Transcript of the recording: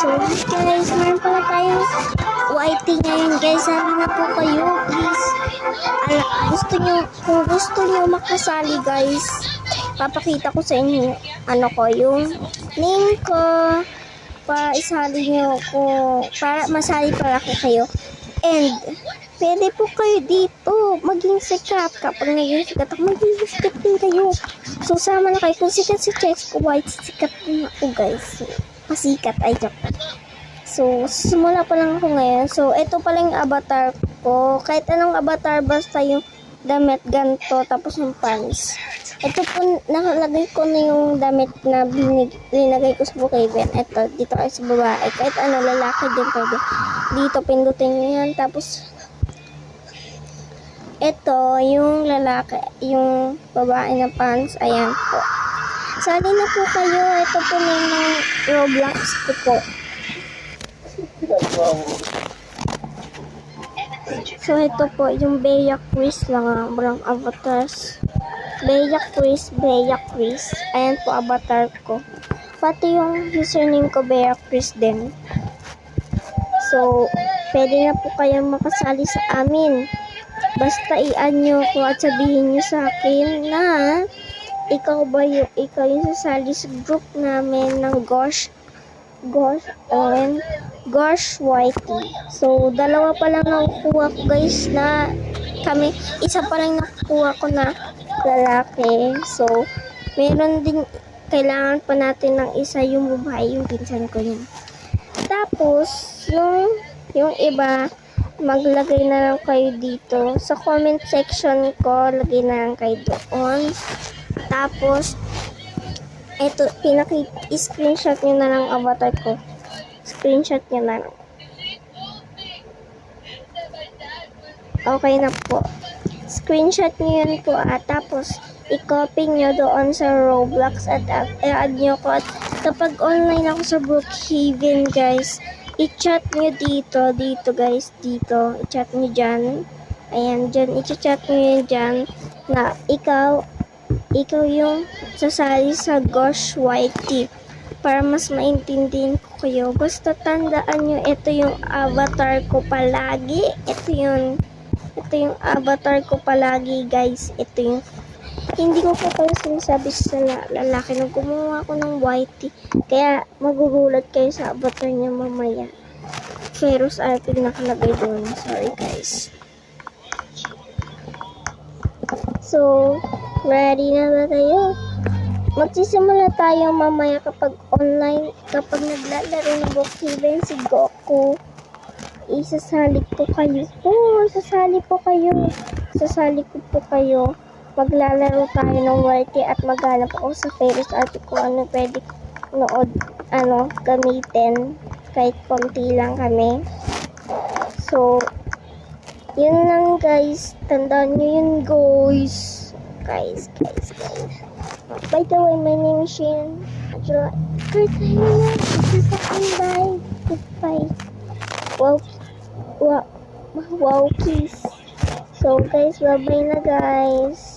So guys, meron pala tayong YT ngayon guys. Sabi na po kayo, please. Kung gusto nyo makasali guys, papakita ko sa inyo yung link ko para isali nyo ko, para masali para ko kayo. And pwede po kayo dito maging sikat. Kapag naging sikat ako, maging sikat din kayo. So sama na kayo. Kung sikat si Chesko White, sikat din ako guys. Pasikat ay joke. So simula pa lang ako ngayon. So ito pala yung avatar ko. Kahit anong avatar, basta yung damit ganto tapos yung pants. Ito po, nakalagay ko na yung damit na linagay ko sa Brookhaven. Ito, dito ay sa babae. Kahit ano, lalaki din pwede. Dito, pindutin nyo yan. Tapos, ito, yung lalaki, yung babae na pants. Ayan po. Sali na po kayo. Ito po na yung Roblox ko po. So, ito po, yung Bea Quiz lang, walang avatars. Bea Quiz. Ayan po, avatar ko. Pati yung username ko, Bea Quiz din. So, pwede na po kayong makasali sa amin. Basta i-add nyo ko at sabihin nyo sa akin na ikaw yung sasali sa group namin ng Gosh YT. So, dalawa pa lang nakukuha ko guys na kami. Isa pa lang nakukuha ko na lalaki. So, meron din, kailangan pa natin ng isa yung babae, yung pinsan ko yun. Tapos, yung iba, maglagay na lang kayo dito. Sa comment section ko, lagay na lang kayo doon. Tapos, eto, screenshot nyo na lang avatar ko. Screenshot nyo na lang. Okay na po. Screenshot nyo yun po tapos i-copy nyo doon sa Roblox at i-add nyo ko. At kapag online ako sa Brookhaven guys, i-chat nyo dito guys, dito. I-chat nyo dyan. Ayan, dyan. I-chat nyo yun dyan na ikaw yung sasali sa Gosh YT para mas maintindihan ko kayo. Basta tandaan nyo, ito yung avatar ko palagi. Ito yung avatar ko palagi guys. Ito yung hindi ko po kayo sinasabi sa lalaki nung gumawa ko ng YT. Kaya magugulat kayo sa avatar niya mamaya. Ferus Arpig nakalagay doon. Sorry guys. So, ready na ba tayo? Magsisimula tayo mamaya kapag online, kapag naglalaro ng Brookhaven si Goku. Isasali ko kayo. Maglalaro tayo ng YT at maghanap ako sa Ferus Arpig kung ano pwede gamitin. Kahit konti lang kami. So, yun lang guys. Tandaan nyo yun guys. Guys. By the way, my name is Shane. Goodbye. Wow, kiss. So guys, bye-bye na guys.